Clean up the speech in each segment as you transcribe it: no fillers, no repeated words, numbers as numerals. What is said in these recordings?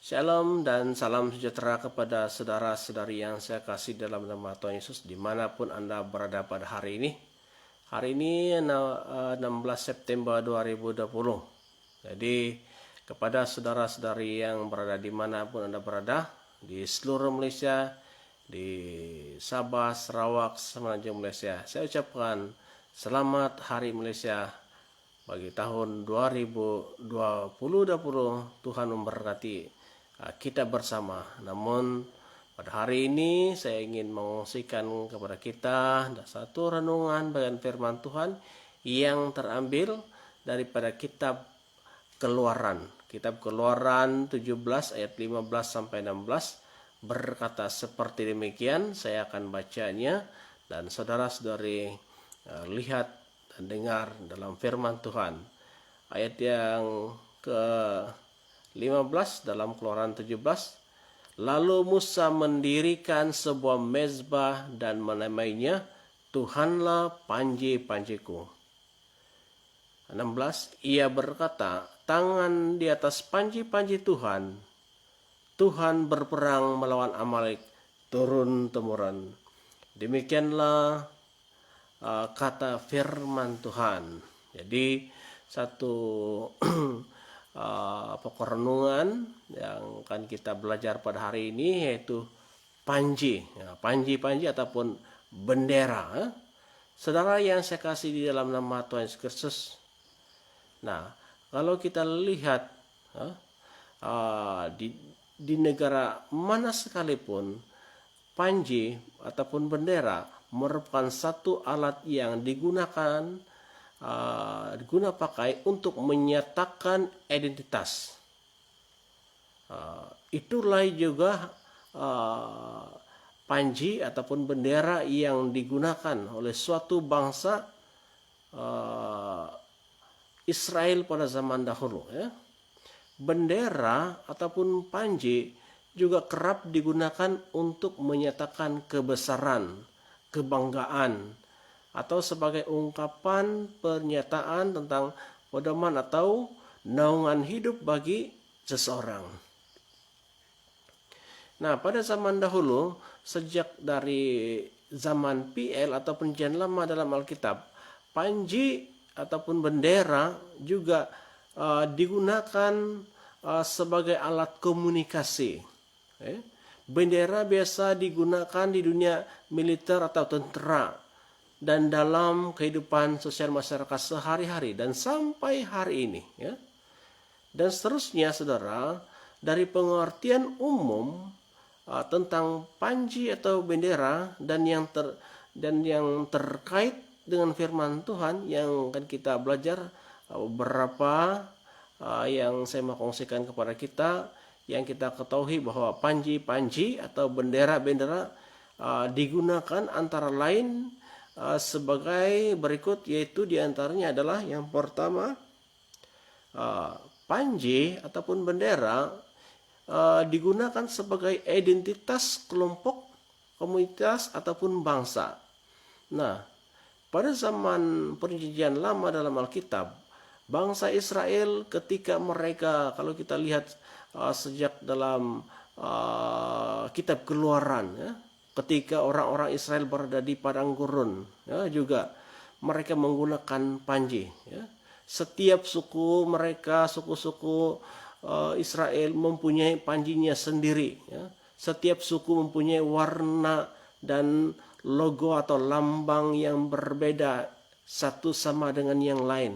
Shalom dan salam sejahtera kepada saudara-saudari yang saya kasih dalam nama Tuhan Yesus dimanapun Anda berada pada hari ini. Hari ini 16 September 2020. Jadi kepada saudara-saudari yang berada dimanapun Anda berada, di seluruh Malaysia, di Sabah, Sarawak, semenanjung Malaysia, saya ucapkan selamat Hari Malaysia bagi tahun 2020. Tuhan memberkati kita bersama. Namun pada hari ini saya ingin mengungsikan kepada kita satu renungan bagian firman Tuhan yang terambil daripada kitab Keluaran. Kitab Keluaran 17 ayat 15 sampai 16 berkata seperti demikian. Saya akan bacanya dan saudara-saudari lihat dan dengar dalam firman Tuhan. Ayat yang ke-15 dalam Keluaran 17. Lalu Musa mendirikan sebuah mezbah dan menamainya Tuhanlah panji-panjiku. 16. Ia berkata, tangan di atas panji-panji Tuhan. Tuhan berperang melawan Amalek turun-temurun. Demikianlah kata firman Tuhan. Jadi satu pokok renungan yang akan kita belajar pada hari ini yaitu panji. Panji-panji ataupun bendera. Saudara yang saya kasih di dalam nama Tuhan Yesus Kristus. Nah, kalau kita lihat di negara mana sekalipun, panji ataupun bendera merupakan satu alat yang digunakan pakai untuk menyatakan identitas. Itulah juga panji ataupun bendera yang digunakan oleh suatu bangsa Israel pada zaman dahulu. Bendera ataupun panji juga kerap digunakan untuk menyatakan kebesaran, kebanggaan, atau sebagai ungkapan pernyataan tentang pedoman atau naungan hidup bagi seseorang. Nah, pada zaman dahulu, sejak dari zaman PL atau Perjanjian Lama dalam Alkitab, panji ataupun bendera juga digunakan sebagai alat komunikasi. Bendera biasa digunakan di dunia militer atau tentara dan dalam kehidupan sosial masyarakat sehari-hari dan sampai hari ini. Dan seterusnya, saudara, dari pengertian umum tentang panji atau bendera dan yang terkait dengan firman Tuhan yang akan kita belajar beberapa yang saya mau kongsikan kepada kita, yang kita ketahui bahwa panji-panji atau bendera-bendera digunakan antara lain sebagai berikut, yaitu diantaranya adalah yang pertama, panji ataupun bendera digunakan sebagai identitas kelompok, komunitas ataupun bangsa. Nah, pada zaman Perjanjian Lama dalam Alkitab, bangsa Israel ketika mereka, kalau kita lihat sejak dalam kitab Keluaran, ketika orang-orang Israel berada di padang gurun, juga mereka menggunakan panji. Setiap suku mereka, suku-suku Israel mempunyai panjinya sendiri. Setiap suku mempunyai warna dan logo atau lambang yang berbeda satu sama dengan yang lain.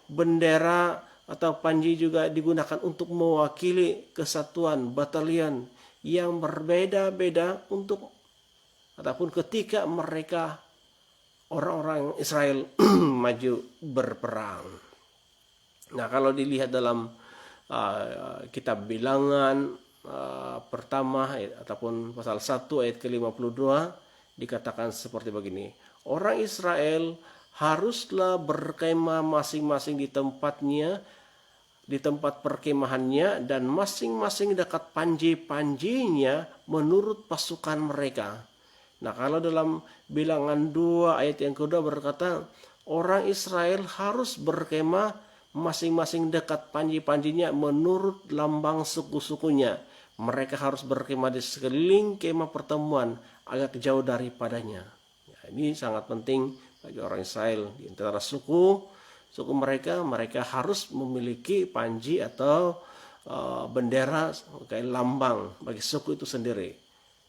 Bendera atau panji juga digunakan untuk mewakili kesatuan batalion yang berbeda-beda untuk ataupun ketika mereka orang-orang Israel maju berperang. Nah, kalau dilihat dalam kitab Bilangan pertama ataupun pasal 1 ayat ke-52 dikatakan seperti begini. Orang Israel haruslah berkemah masing-masing di tempatnya, di tempat perkemahannya, dan masing-masing dekat panji-panjinya menurut pasukan mereka. Nah, kalau dalam Bilangan 2 ayat yang kedua berkata, orang Israel harus berkemah masing-masing dekat panji-panjinya menurut lambang suku-sukunya. Mereka harus berkemah di sekeliling kemah pertemuan agak jauh daripadanya. Ya, ini sangat penting bagi orang Israel. Di antara suku mereka harus memiliki panji atau bendera sebagai lambang bagi suku itu sendiri.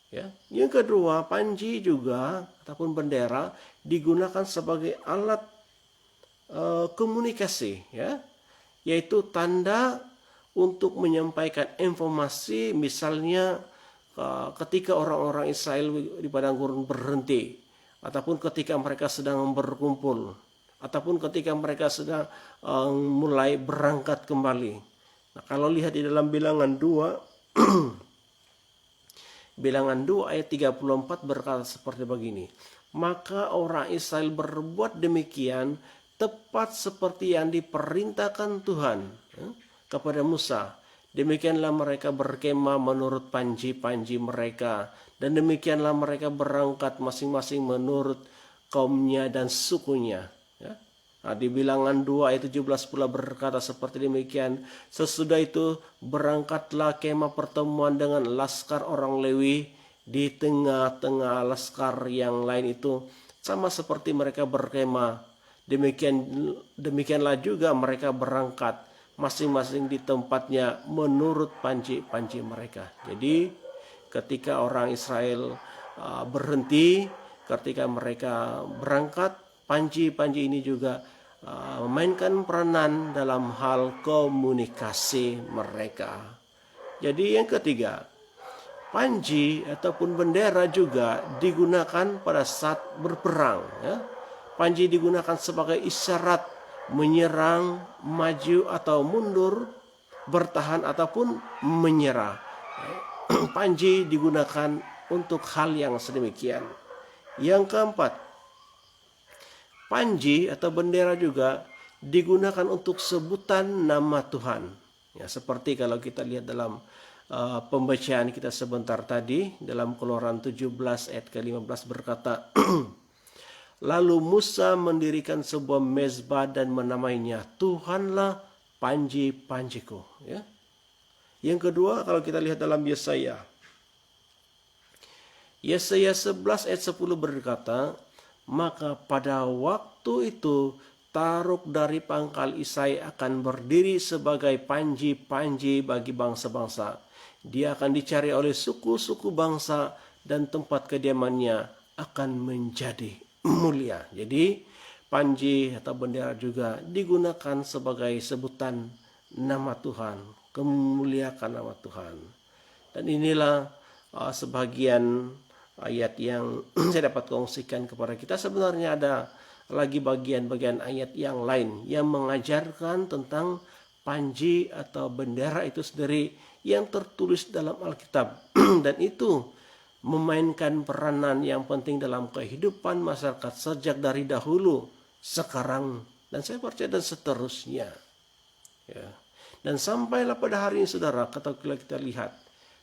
Ya. Yang kedua, panji juga ataupun bendera digunakan sebagai alat komunikasi, ya, yaitu tanda untuk menyampaikan informasi. Misalnya ketika orang-orang Israel di padang gurun berhenti, ataupun ketika mereka sedang berkumpul, ataupun ketika mereka sedang mulai berangkat kembali. Nah, kalau lihat di dalam Bilangan 2 Bilangan 2 ayat 34 berkata seperti begini. Maka orang Israel berbuat demikian tepat seperti yang diperintahkan Tuhan kepada Musa. Demikianlah mereka berkemah menurut panji-panji mereka, dan demikianlah mereka berangkat masing-masing menurut kaumnya dan sukunya. Ya. Nah, di Bilangan 2 ayat 17 pula berkata seperti demikian. Sesudah itu berangkatlah kemah pertemuan dengan laskar orang Lewi di tengah-tengah laskar yang lain itu, sama seperti mereka berkemah. Demikianlah juga mereka berangkat masing-masing di tempatnya menurut panji-panji mereka. Jadi ketika orang Israel berhenti, ketika mereka berangkat, panji-panji ini juga memainkan peranan dalam hal komunikasi mereka. Jadi yang ketiga, panji ataupun bendera juga digunakan pada saat berperang, ya. Panji digunakan sebagai isyarat menyerang, maju atau mundur, bertahan ataupun menyerah. Panji digunakan untuk hal yang sedemikian. Yang keempat, panji atau bendera juga digunakan untuk sebutan nama Tuhan. Ya, seperti kalau kita lihat dalam pembacaan kita sebentar tadi, dalam Keluaran 17 ayat ke-15 berkata, Lalu Musa mendirikan sebuah mezbah dan menamainya Tuhanlah panji-panjiku. Ya. Yang kedua, kalau kita lihat dalam Yesaya 11 ayat 10 berkata, maka pada waktu itu Taruk dari pangkal Isai akan berdiri sebagai panji-panji bagi bangsa-bangsa. Dia akan dicari oleh suku-suku bangsa dan tempat kediamannya akan menjadi mulia. Jadi panji atau bendera juga digunakan sebagai sebutan nama Tuhan, kemuliaan nama Tuhan. Dan inilah sebagian ayat yang saya dapat kongsikan kepada kita. Sebenarnya ada lagi bagian-bagian ayat yang lain yang mengajarkan tentang panji atau bendera itu sendiri yang tertulis dalam Alkitab. Dan itu memainkan peranan yang penting dalam kehidupan masyarakat sejak dari dahulu, sekarang, dan saya percaya dan seterusnya. Ya. Dan sampailah pada hari ini, saudara, kalau kita lihat.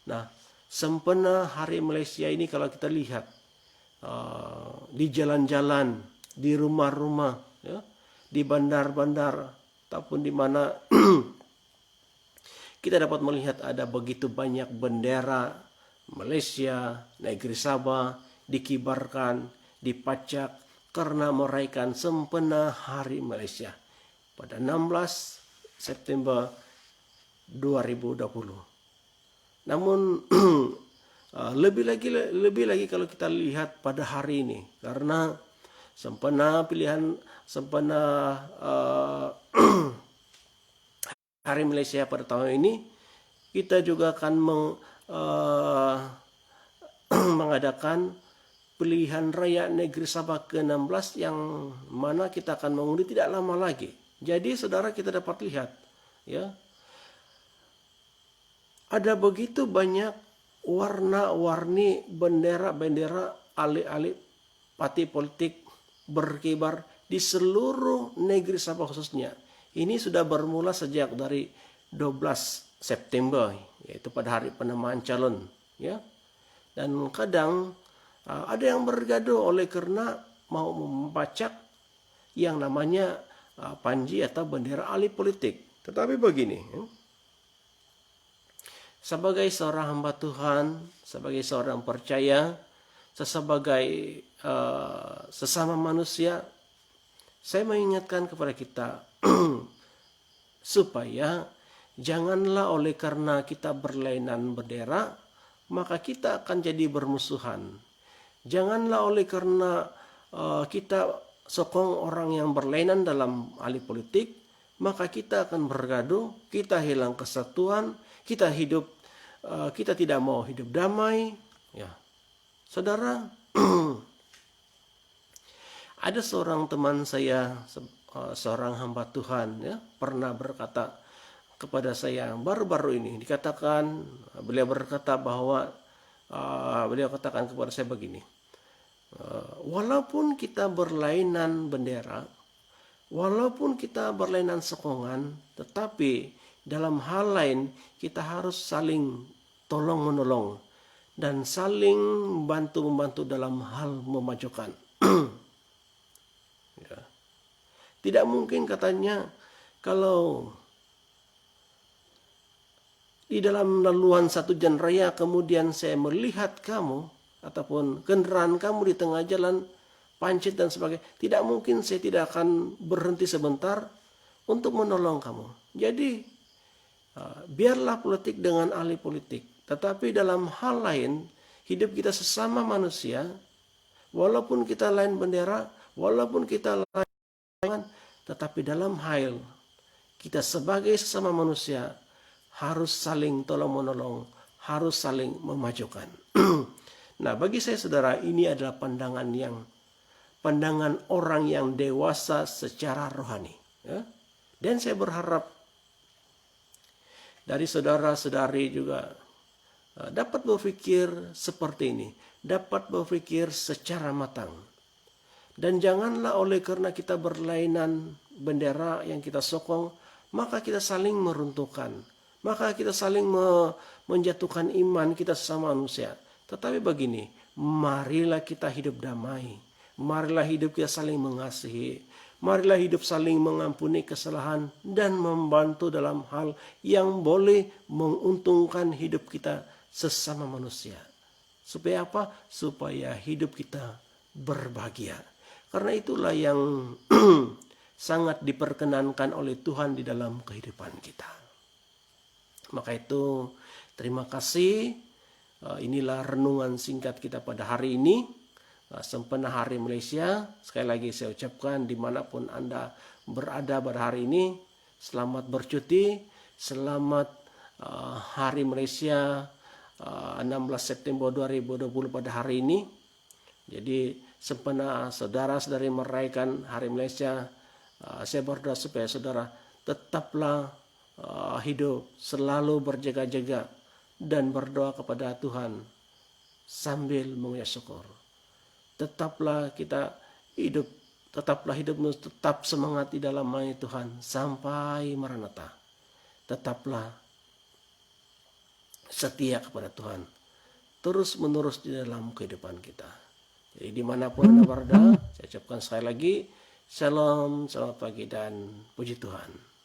Nah, sempena Hari Malaysia ini kalau kita lihat di jalan-jalan, di rumah-rumah, ya, di bandar-bandar, ataupun di mana kita dapat melihat ada begitu banyak bendera Malaysia, negeri Sabah dikibarkan, dipacak karena merayakan sempena Hari Malaysia pada 16 September 2020. Namun lebih lagi kalau kita lihat pada hari ini, karena sempena Hari Malaysia pada tahun ini, kita juga akan mengadakan pilihan raya negeri Sabah ke-16 yang mana kita akan mengundi tidak lama lagi. Jadi saudara, kita dapat lihat, ya, ada begitu banyak warna-warni bendera-bendera, alih-alih partai politik berkibar di seluruh negeri Sabah khususnya. Ini sudah bermula sejak dari 12 September, yaitu pada hari penamaan calon, ya. Dan kadang ada yang bergaduh oleh karena mau membacak yang namanya panji atau bendera ahli politik. Tetapi begini, sebagai seorang hamba Tuhan, sebagai seorang percaya, sebagai sesama manusia, saya mengingatkan kepada kita supaya janganlah oleh karena kita berlainan bendera, maka kita akan jadi bermusuhan. Janganlah oleh karena kita sokong orang yang berlainan dalam ahli politik, maka kita akan bergaduh, kita hilang kesatuan, kita tidak mau hidup damai. Ya, saudara, ada seorang teman saya, seorang hamba Tuhan, ya, pernah berkata kepada saya baru-baru ini, beliau berkata bahwa beliau katakan kepada saya begini, walaupun kita berlainan bendera, walaupun kita berlainan sokongan, tetapi dalam hal lain kita harus saling tolong menolong dan saling bantu-membantu dalam hal memajukan. Ya. Tidak mungkin katanya kalau di dalam laluan satu jalan raya kemudian saya melihat kamu ataupun kendaraan kamu di tengah jalan pancit dan sebagainya, tidak mungkin saya tidak akan berhenti sebentar untuk menolong kamu. Jadi biarlah politik dengan ahli politik, tetapi dalam hal lain hidup kita sesama manusia, walaupun kita lain bendera, walaupun kita lain, tetapi dalam hal kita sebagai sesama manusia harus saling tolong-menolong, harus saling memajukan. Nah, bagi saya saudara, ini adalah pandangan orang yang dewasa secara rohani. Ya. Dan saya berharap dari saudara-saudari juga dapat berpikir seperti ini, dapat berpikir secara matang. Dan janganlah oleh karena kita berlainan bendera yang kita sokong, maka kita saling meruntuhkan, maka kita saling menjatuhkan iman kita sesama manusia. Tetapi begini, marilah kita hidup damai, marilah hidup kita saling mengasihi, marilah hidup saling mengampuni kesalahan dan membantu dalam hal yang boleh menguntungkan hidup kita sesama manusia. Supaya apa? Supaya hidup kita berbahagia. Karena itulah yang sangat diperkenankan oleh Tuhan di dalam kehidupan kita. Maka itu terima kasih. Inilah renungan singkat kita pada hari ini. Sempena Hari Malaysia. Sekali lagi saya ucapkan dimanapun Anda berada pada hari ini, selamat bercuti, selamat Hari Malaysia 16 September 2020 pada hari ini. Jadi sempena saudara-saudari merayakan Hari Malaysia, saya berdoa supaya saudara tetaplah hidup selalu berjaga-jaga dan berdoa kepada Tuhan sambil mengucap syukur. Tetaplah hidup tetap semangat di dalam nama Tuhan sampai Maranatha. Tetaplah setia kepada Tuhan terus menerus di dalam kehidupan kita. Jadi dimanapun Anda berada, saya ucapkan sekali lagi, shalom, selamat pagi dan puji Tuhan.